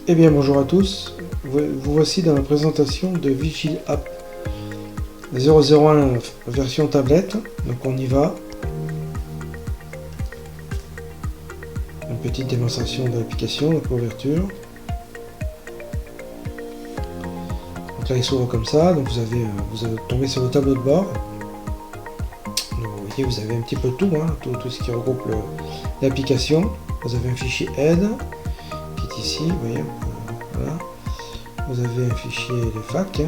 Eh bien bonjour à tous, vous voici dans la présentation de Vigil App 001 version tablette, donc on y va. Une petite démonstration de l'application, la couverture. Donc là il s'ouvre comme ça, donc vous allez tomber sur le tableau de bord. Donc, vous voyez, vous avez un petit peu tout, tout ce qui regroupe l'application. Vous avez un fichier aide qui est ici, vous voyez, voilà. Vous avez un fichier les facs, les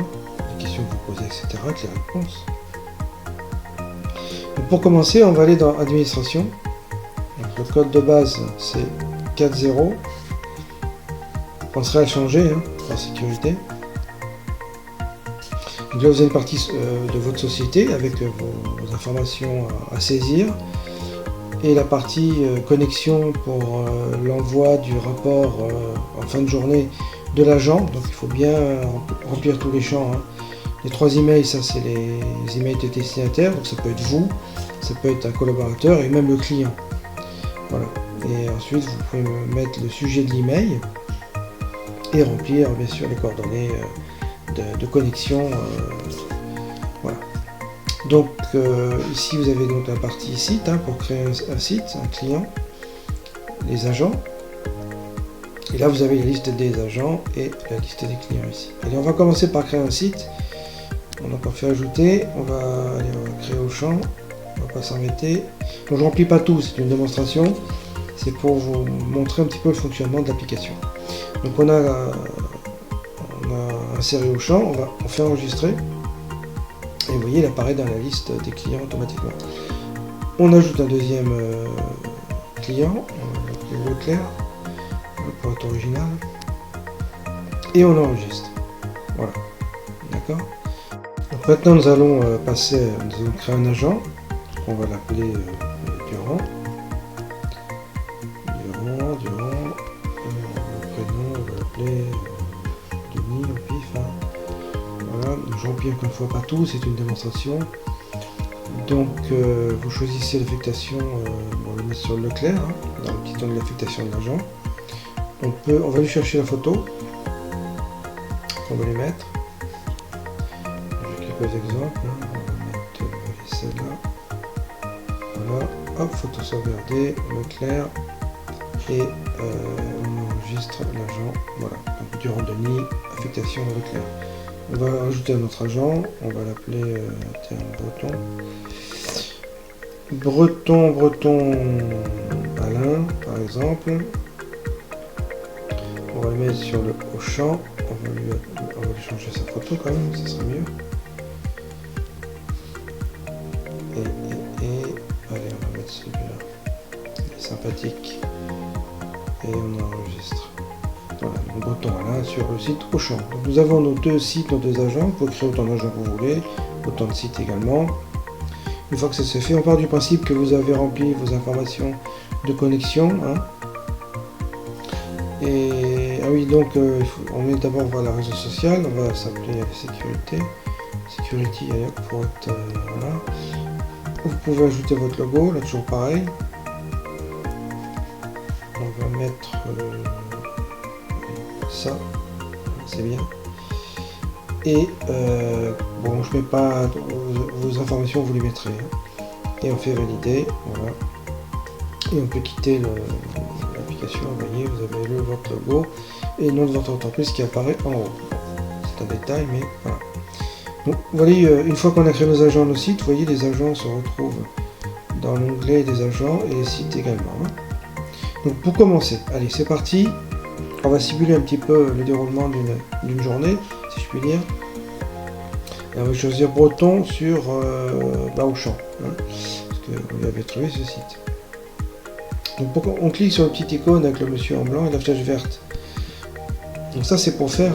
questions que vous posez, etc., avec les réponses. Donc pour commencer, on va aller dans administration. Donc le code de base c'est 4.0. Vous penserez à changer par sécurité. Donc là vous avez une partie de votre société avec vos informations à saisir. Et la partie connexion pour l'envoi du rapport en fin de journée de l'agent. Donc il faut bien remplir tous les champs. Les 3 emails, ça c'est les emails de destinataire, donc ça peut être vous, ça peut être un collaborateur et même le client. Voilà. Et ensuite vous pouvez mettre le sujet de l'email et remplir bien sûr les coordonnées de connexion. Voilà. Donc ici vous avez donc la partie site pour créer un site, un client, les agents. Et là vous avez la liste des agents et la liste des clients ici. Allez, on va commencer par créer un site. Donc on fait ajouter, on va créer au champ, on va pas s'embêter. Donc je remplis pas tout, c'est une démonstration, c'est pour vous montrer un petit peu le fonctionnement de l'application. Donc on a inséré au champ, on fait enregistrer, et vous voyez il apparaît dans la liste des clients automatiquement. On ajoute un deuxième client, Leclerc, pour être original, et on enregistre. Voilà, d'accord. Donc maintenant nous allons créer un agent, on va l'appeler Durand. Le prénom on va l'appeler Denis au pif. Voilà, je remplis encore une fois pas tout, c'est une démonstration. Donc vous choisissez l'affectation, on va le mettre sur Leclerc, dans le petit onglet l'affectation de l'agent. On va lui chercher la photo, on va lui mettre. J'ai quelques exemples, on va mettre celle-là. Voilà, hop, photo sauvegardée, Leclerc, et on enregistre l'agent. Voilà, donc Durand Denis, affectation Leclerc. On va rajouter un autre agent, on va l'appeler Breton Alain, par exemple. On va le mettre sur le haut champ, on va lui changer sa photo quand même, ça serait mieux. Allez, on va mettre celui-là, il est sympathique. Et on enregistre. Voilà, donc Breton Alain sur le site Auchan. Donc nous avons nos deux sites, nos deux agents, vous pouvez créer autant d'agents que vous voulez, autant de sites également. Une fois que ça se fait, on part du principe que vous avez rempli vos informations de connexion. Et ah oui, donc on met d'abord voir la réseau social, on va s'appeler Security pour être voilà. Vous pouvez ajouter votre logo, là toujours pareil. On va mettre ça, c'est bien. Et bon, je mets pas vos informations, vous les mettrez. Et on fait valider, voilà. Et on peut quitter l'application, vous voyez, vous avez votre logo et le nom de votre entreprise qui apparaît en haut. C'est un détail, mais voilà. Donc, vous voyez, une fois qu'on a créé nos agents, nos sites, vous voyez, les agents se retrouvent dans l'onglet des agents et les sites également. Donc pour commencer, allez, c'est parti. On va simuler un petit peu le déroulement d'une journée, si je puis dire. Et on va choisir Breton sur Auchan, parce que vous avez trouvé ce site. Donc on clique sur le petit icône avec le monsieur en blanc et la flèche verte. Donc ça c'est pour faire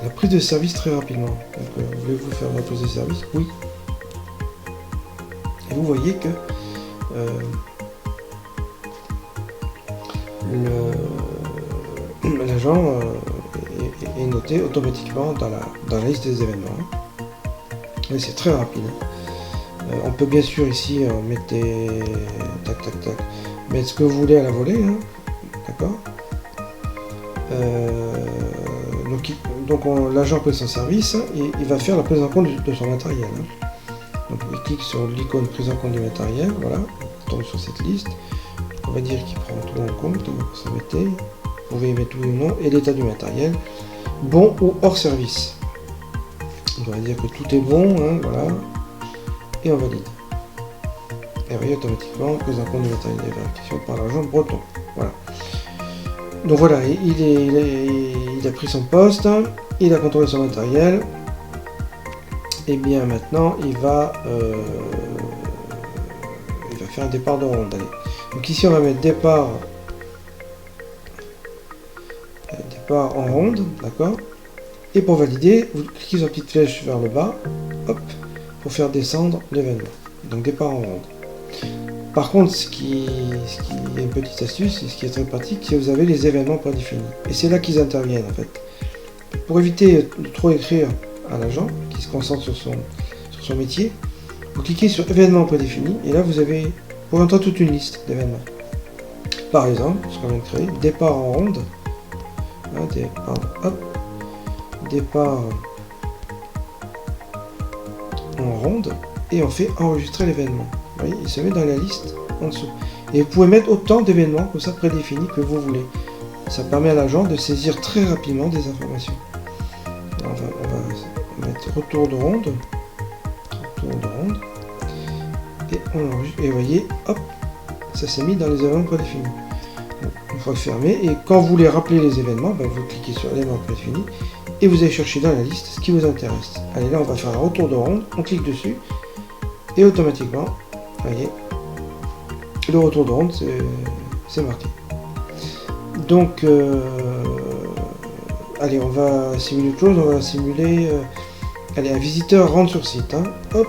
la prise de service très rapidement. Donc voulez-vous faire la prise de service? Oui. Et vous voyez que l'agent est noté automatiquement dans la liste des événements. Et c'est très rapide. On peut bien sûr ici mettre mettre ce que vous voulez à la volée, d'accord. L'agent pose son service et il va faire la prise en compte de son matériel. Hein. Donc il clique sur l'icône prise en compte du matériel, voilà, il tombe sur cette liste. On va dire qu'il prend tout en compte, vous pouvez mettre oui ou non, et l'état du matériel, bon ou hors service. On va dire que tout est bon, hein, voilà, et on valide. Et voyez automatiquement prise en compte du matériel de vérification par l'agent breton. Voilà. Donc voilà, il a pris son poste, il a contrôlé son matériel, et bien maintenant il va faire un départ de ronde. Allez. Donc ici on va mettre départ en ronde, d'accord. Et pour valider, vous cliquez sur la petite flèche vers le bas, hop, pour faire descendre l'événement. Donc départ en ronde. Par contre, ce qui est une petite astuce, et ce qui est très pratique, c'est que vous avez les événements prédéfinis. Et c'est là qu'ils interviennent en fait. Pour éviter de trop écrire à l'agent, qui se concentre sur son métier, vous cliquez sur événements prédéfinis, et là vous avez pour entrer toute une liste d'événements. Par exemple, ce qu'on vient de créer, départ en ronde, départ en ronde, et on fait enregistrer l'événement. Vous voyez, il se met dans la liste en dessous. Et vous pouvez mettre autant d'événements comme ça prédéfinis que vous voulez. Ça permet à l'agent de saisir très rapidement des informations. Alors on va mettre retour de ronde. Et on enregistre. Et vous voyez, hop, ça s'est mis dans les événements prédéfinis. Donc, une fois fermé, et quand vous voulez rappeler les événements, ben, vous cliquez sur l'événement prédéfini et vous allez chercher dans la liste ce qui vous intéresse. Allez, là on va faire un retour de ronde, on clique dessus et automatiquement, vous voyez, le retour de ronde c'est marqué. Donc allez, on va simuler autre chose, on va simuler allez, un visiteur rentre sur site, hein. Hop.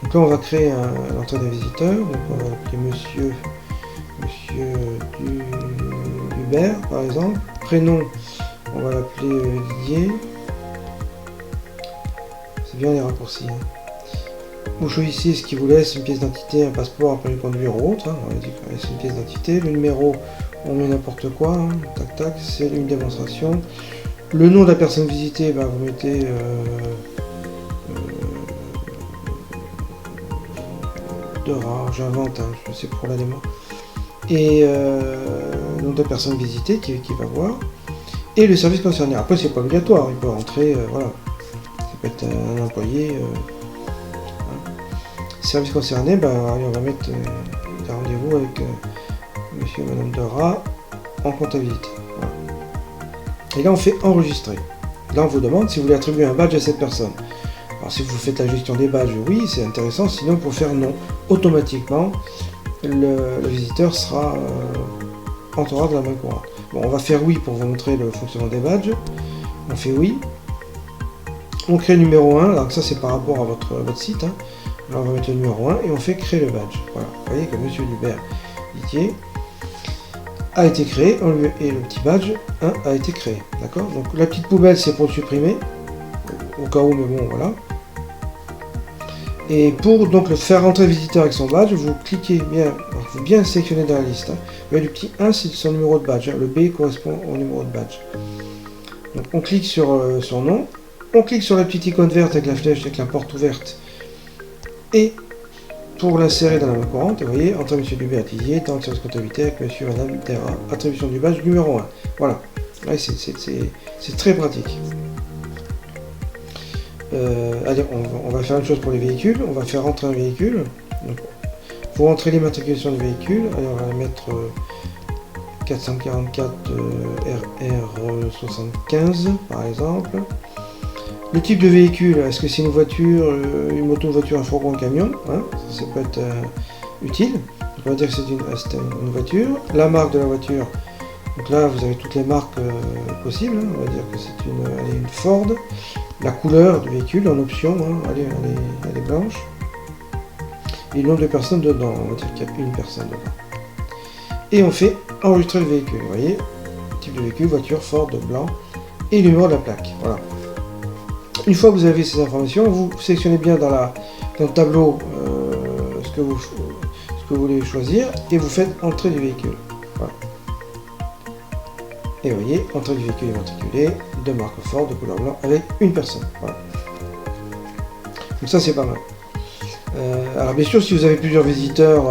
Donc là on va créer l'entrée d'un visiteur, donc on va appeler monsieur Hubert par exemple. Prénom, on va l'appeler Didier. C'est bien les raccourcis. Hein. Vous choisissez ce qui vous laisse, une pièce d'identité, un passeport, un permis de conduire ou autre. Hein. On va dire que c'est une pièce d'identité. Le numéro, on met n'importe quoi. Hein. Tac tac, c'est une démonstration. Le nom de la personne visitée, ben, vous mettez Dora, j'invente, hein, je sais pour la démo. Et le nom de la personne visitée qui va voir. Et le service concerné. Après, c'est pas obligatoire, il peut rentrer, voilà. Ça peut être un employé. Service concerné, ben, allez, on va mettre un rendez-vous avec monsieur et madame Dora en comptabilité. Voilà. Et là, on fait enregistrer. Là, on vous demande si vous voulez attribuer un badge à cette personne. Alors, si vous faites la gestion des badges, oui, c'est intéressant. Sinon, pour faire non, automatiquement, le visiteur entrera dans la main courante. Bon, on va faire oui pour vous montrer le fonctionnement des badges. On fait oui. On crée le numéro 1. Alors, ça, c'est par rapport à votre site. Hein. Alors, on va mettre le numéro 1 et on fait créer le badge. Voilà. Vous voyez que monsieur Hubert Didier a été créé et le petit badge 1 a été créé. D'accord. Donc, la petite poubelle, c'est pour le supprimer. Au cas où, mais bon, voilà. Et pour donc le faire rentrer le visiteur avec son badge, vous cliquez bien, vous bien sélectionner dans la liste. Hein. Le petit 1, c'est son numéro de badge. Hein. Le B correspond au numéro de badge. Donc on clique sur son nom, on clique sur la petite icône verte avec la flèche, avec la porte ouverte. Et pour l'insérer dans la main courante, vous voyez, entrer M. Hubert Didier dans le service comptabilité avec M. et Mme Terra. Attribution du badge numéro 1. Voilà. Là, c'est très pratique. Allez, on va faire une chose pour les véhicules. On va faire rentrer un véhicule. Donc, pour rentrer l'immatriculation du véhicule, allez, on va mettre 444 RR75 par exemple. Le type de véhicule, est-ce que c'est une voiture, une moto, une voiture, un fourgon, un camion, hein, ça peut être utile. Donc, on va dire que c'est une voiture. La marque de la voiture, donc là vous avez toutes les marques possibles. Hein. On va dire que c'est une Ford. La couleur du véhicule en option, hein, elle est blanche. Et le nombre de personnes dedans, on va dire qu'il y a une personne dedans. Et on fait enregistrer le véhicule, vous voyez, type de véhicule, voiture, Ford, blanc, et le numéro de la plaque, voilà. Une fois que vous avez ces informations, vous sélectionnez bien dans le tableau ce que vous voulez choisir, et vous faites entrer du véhicule, voilà. Et vous voyez, entrée du véhicule immatriculé, de marque Ford, de couleur blanc, avec une personne. Voilà. Donc ça, c'est pas mal. Alors bien sûr, si vous avez plusieurs visiteurs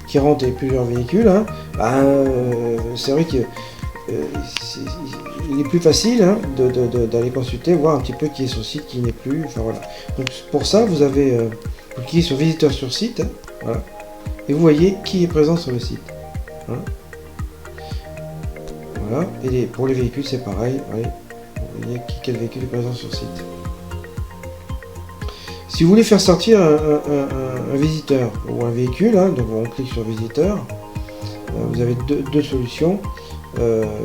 qui rentrent et plusieurs véhicules, hein, c'est vrai qu'il est plus facile d'aller consulter, voir un petit peu qui est sur site, qui n'est plus. Enfin voilà. Donc pour ça, vous cliquez sur visiteur sur site, hein, voilà, et vous voyez qui est présent sur le site. Hein. Voilà. Et pour les véhicules, c'est pareil. Voyez, vous voyez quel véhicule est présent sur le site. Si vous voulez faire sortir un visiteur ou un véhicule, hein, donc on clique sur visiteur, vous avez deux solutions.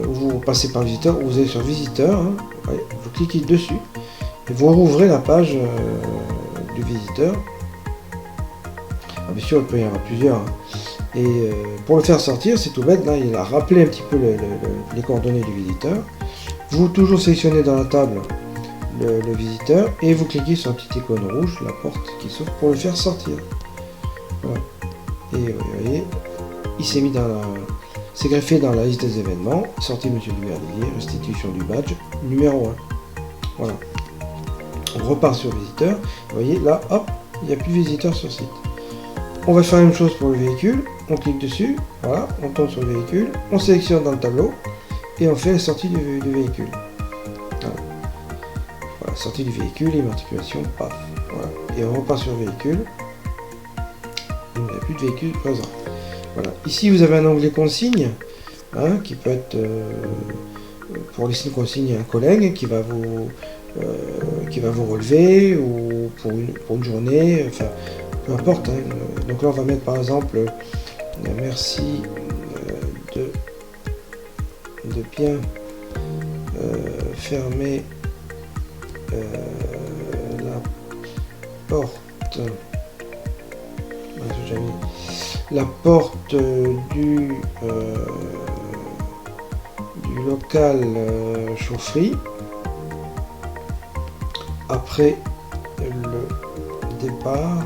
Vous passez par visiteur ou vous allez sur visiteur, hein, ouais, vous cliquez dessus et vous rouvrez la page du visiteur. Alors, bien sûr, il peut y en avoir plusieurs. Hein. Et pour le faire sortir, c'est tout bête. Là, il a rappelé un petit peu les coordonnées du visiteur. Vous toujours sélectionnez dans la table le visiteur et vous cliquez sur un petit icône rouge, la porte qui s'ouvre pour le faire sortir. Voilà. Et vous voyez, il s'est mis c'est greffé dans la liste des événements. Sortie Monsieur Duverdier, restitution du badge numéro 1. Voilà. On repart sur visiteur. Vous voyez, là, hop, il n'y a plus de visiteur sur site. On va faire la même chose pour le véhicule. On clique dessus, voilà, on tombe sur le véhicule, on sélectionne dans le tableau et on fait la sortie du véhicule. Voilà, sortie du véhicule, immatriculation, paf. Voilà. Et on repart sur le véhicule. Il n'y a plus de véhicule présent. Voilà. Ici, vous avez un onglet consigne, hein, qui peut être pour laisser une consigne à un collègue qui va vous relever ou pour une journée, enfin peu importe. Hein. Donc là, on va mettre par exemple merci de bien fermer la porte du local chaufferie après le départ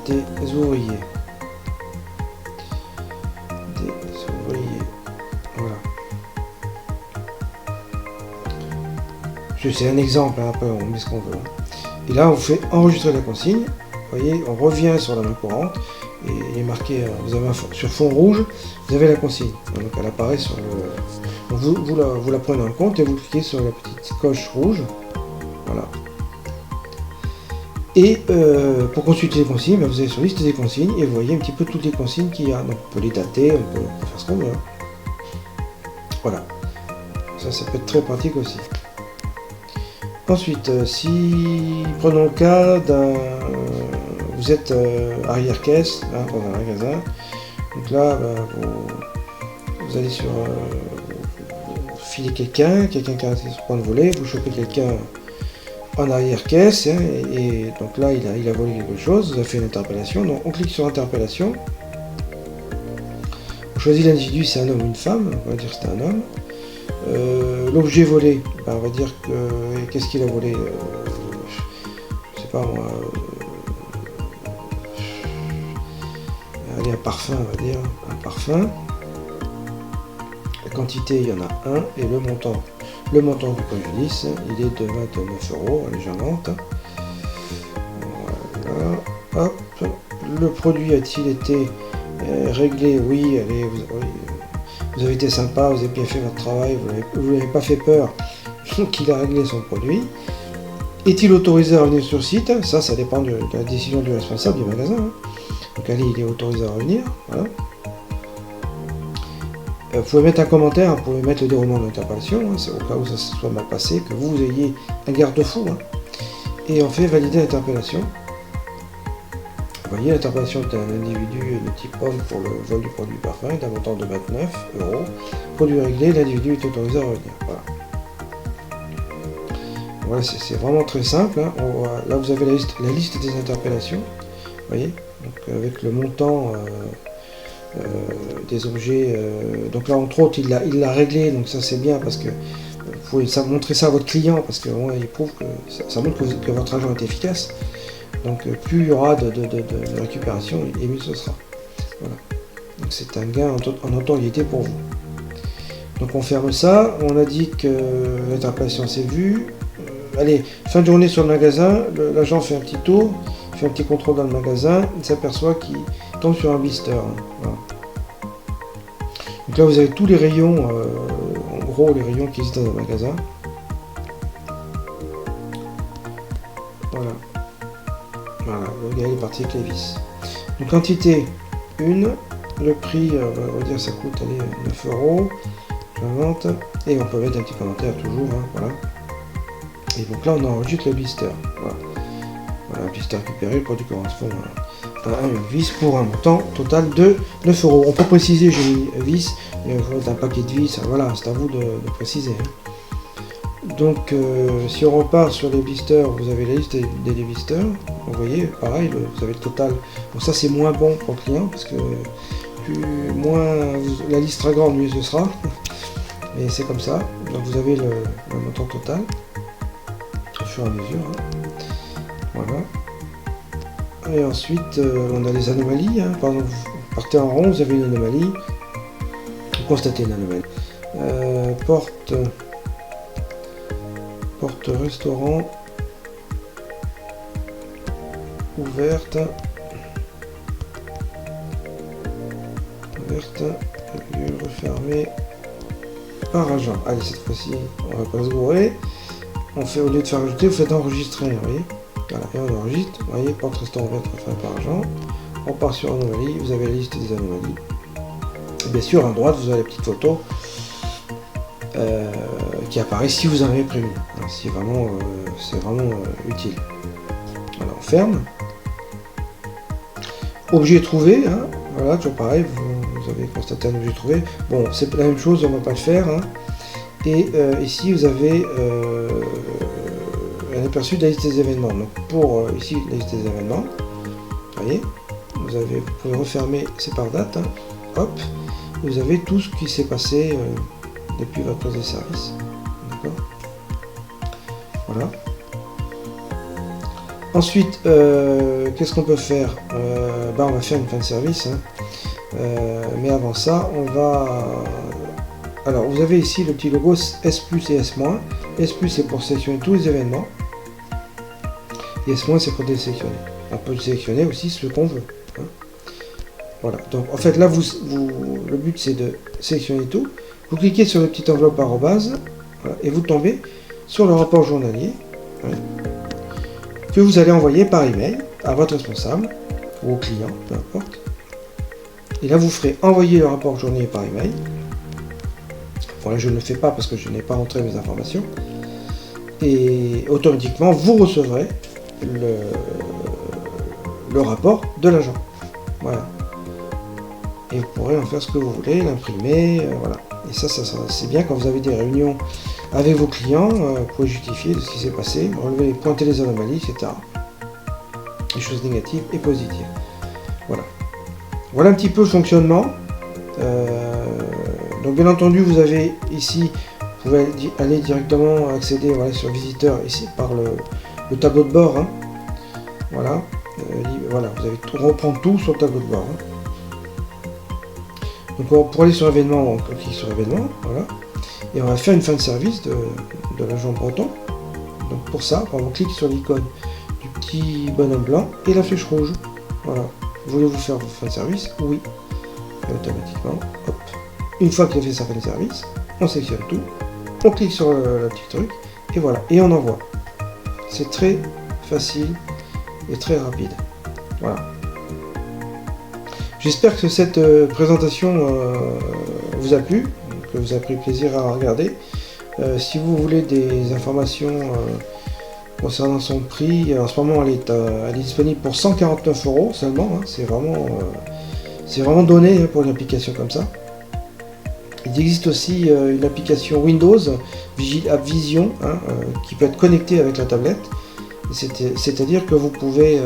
des ouvriers. Voilà. C'est un exemple, hein, après on met ce qu'on veut. Et là on fait enregistrer la consigne. Vous voyez, on revient sur la main courante et il est marqué, vous avez sur fond rouge, vous avez la consigne. Donc elle apparaît sur le. Donc vous la prenez en compte et vous cliquez sur la petite coche rouge. Voilà. Et pour consulter les consignes, vous allez sur liste des consignes et vous voyez un petit peu toutes les consignes qu'il y a. Donc on peut les dater, on peut faire ce qu'on veut. Voilà. Ça peut être très pratique aussi. Ensuite, si prenons le cas vous êtes arrière-caisse, hein, dans un magasin, donc là vous allez sur vous filez quelqu'un qui a son point de voler, vous chopez quelqu'un en arrière-caisse, hein, et donc là il a volé quelque chose, vous avez fait une interpellation, donc on clique sur interpellation, on choisit l'individu, c'est un homme ou une femme, on va dire que c'est un homme. L'objet volé, on va dire que qu'est-ce qu'il a volé, je sais pas moi, allez, un parfum, on va dire, un parfum. La quantité, il y en a un, et le montant du préjudice, il est de 29 € à légère vente. Voilà, hop, le produit a-t-il été réglé? Oui, allez, vous avez été sympa, vous avez bien fait votre travail, vous n'avez pas fait peur qu'il a réglé son produit. Est-il autorisé à revenir sur site? Ça dépend de la décision du responsable du magasin. Hein. Donc allez, il est autorisé à revenir. Voilà. Vous pouvez mettre un commentaire, vous pouvez mettre le déroulement de l'interpellation, hein, c'est au cas où ça se soit mal passé, que vous ayez un garde-fou. Hein. Et on fait valider l'interpellation. Vous voyez, l'interpellation est un individu de type homme pour le vol du produit parfum d'un montant de 29 €. Produit réglé, l'individu est autorisé à revenir. Voilà, voilà, c'est vraiment très simple. Hein. Là, vous avez la liste des interpellations. Vous voyez, donc, avec le montant des objets. Donc là, entre autres, il l'a réglé. Donc ça, c'est bien parce que vous pouvez montrer ça à votre client parce que il prouve que ça montre que votre agent est efficace. Donc plus il y aura de récupération et mieux ce sera. Voilà. c'est un gain en notoriété pour vous. Donc on ferme ça, on a dit que l'interpellation s'est vue. Allez, fin de journée sur le magasin, l'agent fait un petit tour, fait un petit contrôle dans le magasin, il s'aperçoit qu'il tombe sur un blister. Voilà. Donc là vous avez tous les rayons, en gros les rayons qui existent dans un magasin. Voilà. Voilà, le gars est parti avec les vis. Donc quantité 1, le prix, on va dire ça coûte allez, 9 €, j'invente, et on peut mettre un petit commentaire toujours, hein, voilà. Et donc là on enregistre le blister. Voilà, voilà un blister récupéré, le produit correspond à une vis pour un montant total de 9 €. On peut préciser, j'ai mis vis, il faut mettre un paquet de vis, voilà, c'est à vous de préciser. Hein. Donc si on repart sur les blisters, vous avez la liste des blisters, vous voyez, pareil, vous avez le total. Bon ça c'est moins bon pour le client, parce que moins la liste sera grande, mieux ce sera. Mais c'est comme ça, donc vous avez le montant total, au fur et à mesure. Hein. Voilà. Et ensuite, on a les anomalies. Hein. Par exemple, vous partez en rond, vous avez une anomalie, vous constatez une anomalie. Porte restaurant ouverte, lieu refermé par agent. Allez, cette fois-ci, on va pas se gourer. On fait, au lieu de faire ajouter, vous faites enregistrer, vous voyez. Voilà, et on enregistre, vous voyez, porte restaurant ouverte refermé par agent. On part sur anomalie, vous avez la liste des anomalies. Et bien sûr, à droite, vous avez la petite photo qui apparaît si vous en avez prévu. Alors, si vraiment, c'est vraiment utile. Voilà, on ferme. Objet trouvé, hein. Voilà, toujours pareil, vous avez constaté un objet trouvé. Bon, c'est la même chose, on ne va pas le faire. Hein. Et ici, vous avez un aperçu de la liste des événements. Donc, pour ici, la liste des événements, vous voyez, vous pouvez refermer, c'est par date. Hein. Hop, vous avez tout ce qui s'est passé depuis votre prise de service. D'accord. Voilà. Ensuite, qu'est-ce qu'on peut faire? On va faire une fin de service. Hein. Mais avant ça, on va... Alors, vous avez ici le petit logo S+ et S-. S+, c'est pour sélectionner tous les événements. Et S-, c'est pour désélectionner. On peut sélectionner aussi ce qu'on veut. Hein. Voilà. Donc, en fait, là, le but, c'est de sélectionner tout. Vous cliquez sur le petit enveloppe arrobase, voilà, et vous tombez sur le rapport journalier, hein, que vous allez envoyer par email à votre responsable ou au client, peu importe. Et là, vous ferez envoyer le rapport journalier par email. Bon, là, je ne le fais pas parce que je n'ai pas rentré mes informations. Et automatiquement, vous recevrez le rapport de l'agent. Voilà. Et vous pourrez en faire ce que vous voulez, l'imprimer, voilà. Et ça c'est bien quand vous avez des réunions avec vos clients, vous pouvez justifier de ce qui s'est passé, relever, pointer les anomalies, etc. Les choses négatives et positives. Voilà. Voilà un petit peu le fonctionnement. Donc bien entendu, vous avez ici, vous pouvez aller directement accéder voilà, sur visiteur ici par le tableau de bord. Hein. Voilà. Voilà, vous allez reprendre tout sur le tableau de bord. Hein. Donc pour aller sur événement, on clique sur événement, voilà. Et on va faire une fin de service de l'agent breton. Donc pour ça, on clique sur l'icône du petit bonhomme blanc et la flèche rouge. Voilà. Voulez-vous faire votre fin de service? Oui. Et automatiquement, hop. Une fois qu'il a fait sa fin de service, on sélectionne tout, on clique sur le petit truc, et voilà. Et on envoie. C'est très facile et très rapide. Voilà. J'espère que cette présentation vous a plu, que vous avez pris plaisir à regarder. Si vous voulez des informations concernant son prix, en ce moment elle est disponible pour 149 € seulement, hein, c'est vraiment donné hein, pour une application comme ça. Il existe aussi une application Windows, App Vision, hein, qui peut être connectée avec la tablette, c'est-à-dire que vous pouvez...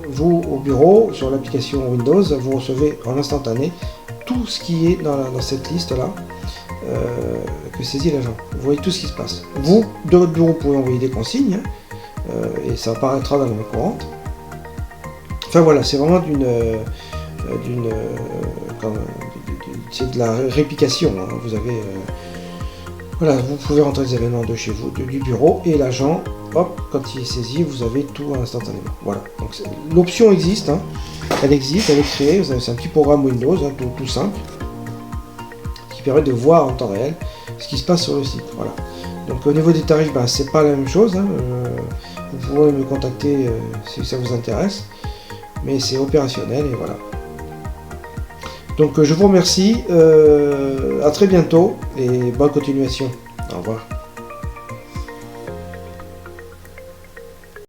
vous au bureau, sur l'application Windows, vous recevez en instantané tout ce qui est dans cette liste-là que saisit l'agent. Vous voyez tout ce qui se passe. Vous, de votre bureau, vous pouvez envoyer des consignes et ça apparaîtra dans la main courante. Enfin voilà, c'est vraiment c'est de la réplication, hein. Vous avez voilà, vous pouvez rentrer des événements de chez vous, du bureau, et l'agent, hop, quand il est saisi, vous avez tout instantanément. Voilà, donc l'option existe, hein. Elle existe, elle est créée, c'est un petit programme Windows, hein, tout simple, qui permet de voir en temps réel ce qui se passe sur le site. Voilà. Donc au niveau des tarifs, ben, c'est pas la même chose, hein. Vous pouvez me contacter si ça vous intéresse, mais c'est opérationnel, et voilà. Donc je vous remercie, à très bientôt et bonne continuation. Au revoir.